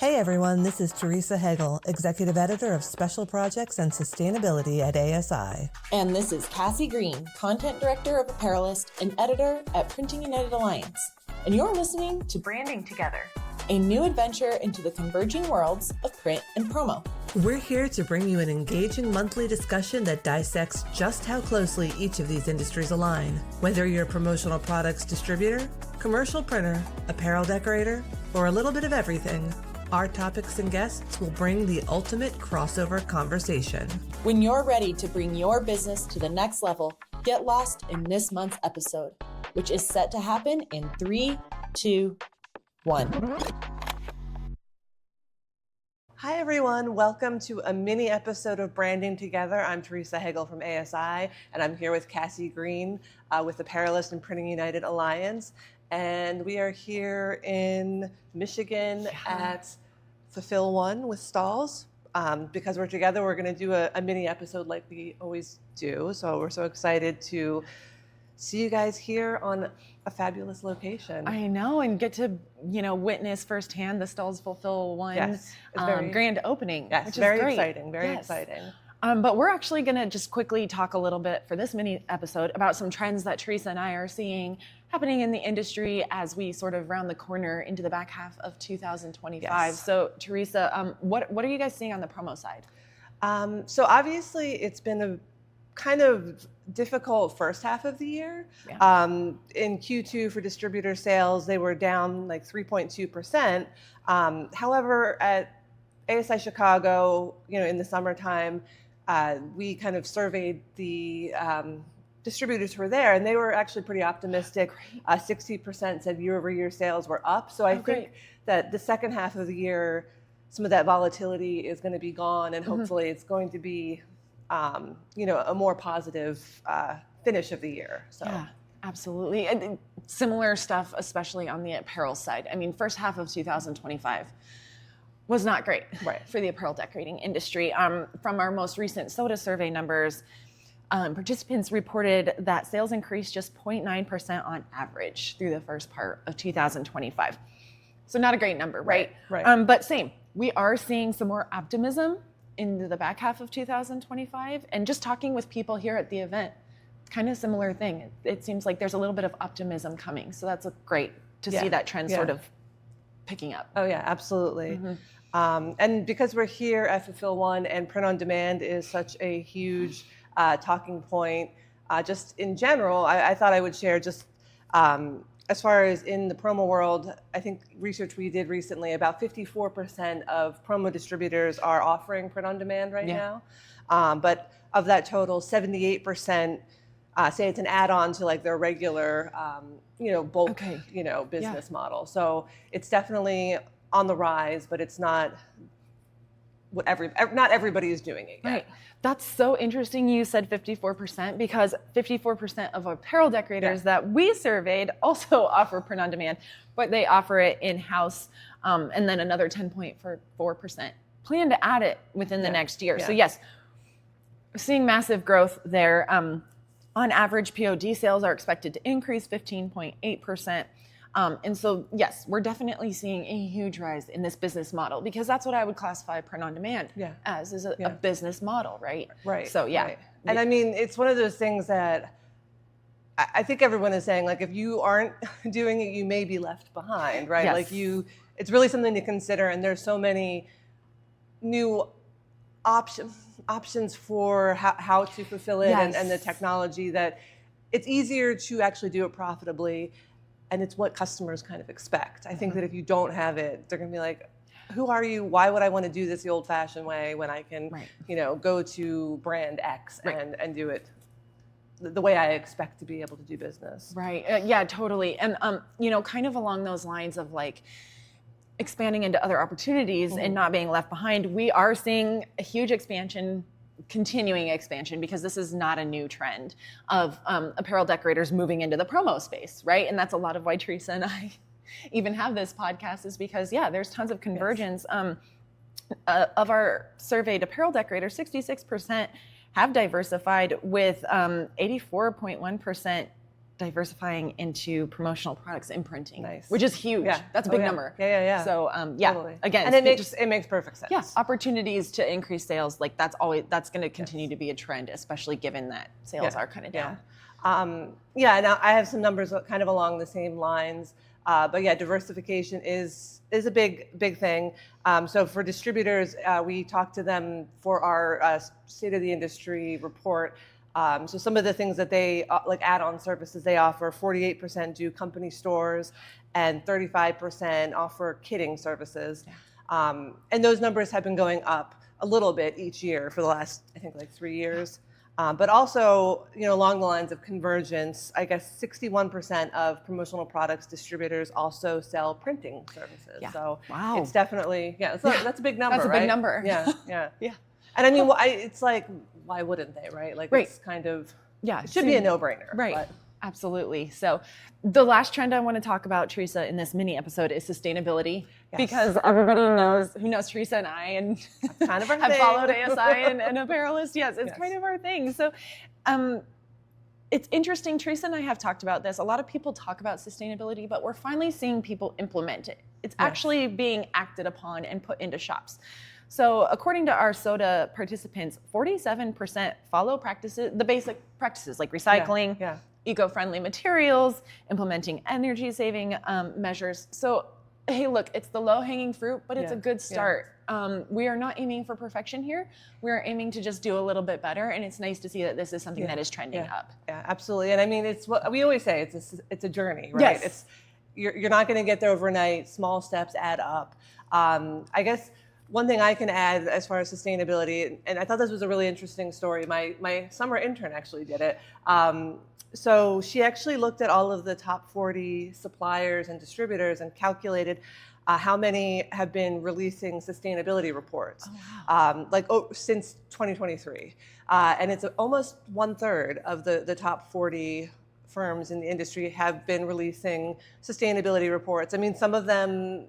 Hey everyone, this is Theresa Hegel, Executive Editor of Special Projects and Sustainability at ASI. And this is Cassie Green, Content Director of Apparelist and Editor at Printing United Alliance. And you're listening to Branding Together, a new adventure into the converging worlds of print and promo. We're here to bring you an engaging monthly discussion that dissects just how closely each of these industries align. Whether you're a promotional products distributor, commercial printer, apparel decorator, or a little bit of everything, our topics and guests will bring the ultimate crossover conversation. When you're ready to bring your business to the next level, get lost in this month's episode, which is set to happen in 3, 2, 1. Hi everyone, welcome to a mini episode of Branding Together. I'm Theresa Hegel from ASI, and I'm here with Cassie Green with the Apparelist and Printing United Alliance. And we are here in Michigan at Fulfill One with stalls. Because we're together, we're going to do a mini episode like we always do. So we're so excited to see you guys here on a fabulous location. I know, and get to witness firsthand the stalls Fulfill One Yes, it's very, grand opening. Yes, which very is great. exciting. Very Yes. exciting. But we're actually going to just quickly talk a little bit for this mini episode about some trends that Theresa and I are seeing happening in the industry as we sort of round the corner into the back half of 2025. Yes. So Theresa, what are you guys seeing on the promo side? So obviously it's been a kind of difficult first half of the year. Yeah. In Q2 for distributor sales, they were down like 3.2%. However, at ASI Chicago, in the summertime, we kind of surveyed the distributors who were there, and they were actually pretty optimistic. 60% said year-over-year sales were up. So I think that the second half of the year, some of that volatility is going to be gone, and hopefully it's going to be, a more positive finish of the year. So. Yeah, absolutely. And similar stuff, especially on the apparel side. I mean, first half of 2025 was not great for the apparel decorating industry. From our most recent SOTA survey numbers, participants reported that sales increased just 0.9% on average through the first part of 2025. So not a great number, right? Right. But same, we are seeing some more optimism into the back half of 2025. And just talking with people here at the event, kind of similar thing. It seems like there's a little bit of optimism coming. So that's great to see that trend sort of picking up. Oh yeah, absolutely. And because we're here at Fulfill One and print on demand is such a huge talking point, just in general, I thought I would share just as far as in the promo world, I think research we did recently, about 54% of promo distributors are offering print on demand right now. But of that total, 78% say it's an add-on to like their regular, bulk, business model. So it's definitely on the rise, but it's not what not everybody is doing it yet. Right. That's so interesting you said 54% because 54% of apparel decorators that we surveyed also offer print on demand, but they offer it in-house, and then another 10.4% plan to add it within the next year. So yes, we're seeing massive growth there. On average, POD sales are expected to increase 15.8%. And so, yes, we're definitely seeing a huge rise in this business model because that's what I would classify print on demand as, is a business model, right? Right. So, yeah. Right. And I mean, it's one of those things that I think everyone is saying, like, if you aren't doing it, you may be left behind, right? Yes. Like it's really something to consider. And there's so many new options for how to fulfill it and the technology that it's easier to actually do it profitably. And it's what customers kind of expect. I think that if you don't have it, they're going to be like, who are you? Why would I want to do this the old-fashioned way when I can, go to brand X and do it the way I expect to be able to do business? Right. Yeah, totally. And, kind of along those lines of like expanding into other opportunities and not being left behind, we are seeing a huge continuing expansion because this is not a new trend of apparel decorators moving into the promo space, right? And that's a lot of why Theresa and I even have this podcast is because, there's tons of convergence. Of our surveyed apparel decorators, 66% have diversified with 84.1% diversifying into promotional products in printing, Nice. which is huge. Yeah. That's a Oh, big yeah. number. Yeah. So Totally. again, and it makes perfect sense. yeah, opportunities to increase sales, like that's going to continue to be a trend, especially given that sales are kind of down. Now I have some numbers kind of along the same lines. But yeah, diversification is a big thing. So for distributors, we talk to them for our state of the industry report. So some of the things that they like add-on services they offer, 48% do company stores, and 35% offer kitting services. And those numbers have been going up a little bit each year for the last, I think, like 3 years. But also, along the lines of convergence, I guess 61% of promotional products distributors also sell printing services. Yeah. So Wow. it's definitely, that's a big number, That's a right? big number. Yeah. Yeah. And I mean, it's like, why wouldn't they, right? Like, Right. it's kind of, Yeah. it should be a no-brainer. Right. But Absolutely. So the last trend I want to talk about, Theresa, in this mini episode is sustainability. Yes. Because everybody who knows Theresa and I and kind of our have thing. followed ASI and Apparelist. Yes, it's kind of our thing. So it's interesting. Theresa and I have talked about this. A lot of people talk about sustainability, but we're finally seeing people implement it. It's actually being acted upon and put into shops. So according to our SOTA participants, 47% follow the basic practices like recycling, eco-friendly materials, implementing energy-saving measures. So, hey, look, it's the low-hanging fruit, but it's a good start. We are not aiming for perfection here. We are aiming to just do a little bit better, and it's nice to see that this is something that is trending up. Yeah, absolutely. And I mean, it's what we always say, it's a journey, right? Yes. You're not going to get there overnight. Small steps add up. I guess one thing I can add as far as sustainability, and I thought this was a really interesting story. My summer intern actually did it. So she actually looked at all of the top 40 suppliers and distributors and calculated how many have been releasing sustainability reports, since 2023. And it's almost 1/3 of the top 40 firms in the industry have been releasing sustainability reports. I mean, some of them,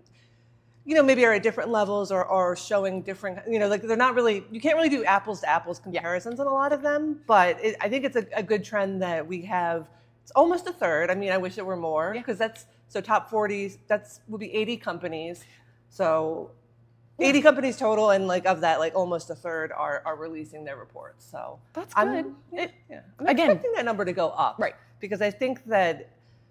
maybe are at different levels or showing different, they're not really, you can't really do apples to apples comparisons on a lot of them, but I think it's a good trend that we have. It's almost 1/3. I mean, I wish it were more because so top 40, would be 80 companies. So 80 companies total, and of that, almost 1/3 are releasing their reports. So that's good. I'm expecting that number to go up, right? Because I think that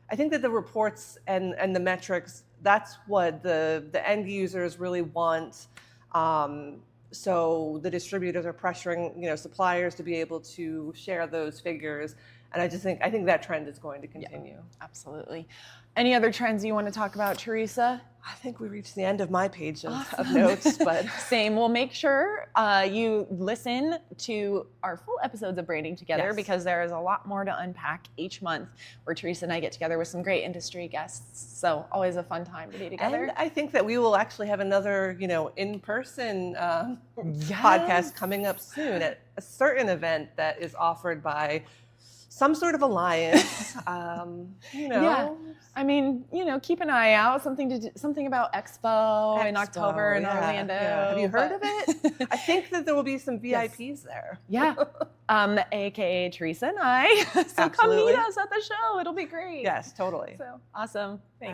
the reports and the metrics, that's what the end users really want. So the distributors are pressuring, suppliers to be able to share those figures. And I think that trend is going to continue. Yeah, absolutely. Any other trends you want to talk about, Theresa? I think we reached the end of my page of notes, but same. We'll make sure you listen to our full episodes of Branding Together because there is a lot more to unpack each month where Theresa and I get together with some great industry guests. So always a fun time to be together. And I think that we will actually have another, in-person podcast coming up soon at a certain event that is offered by some sort of alliance, Yeah, I mean, keep an eye out. Something about Expo in October in Orlando. Yeah. Have you heard of it? I think that there will be some VIPs there. Yeah, AKA Theresa and I. So come meet us at the show. It'll be great. Yes, totally. So awesome. Thanks.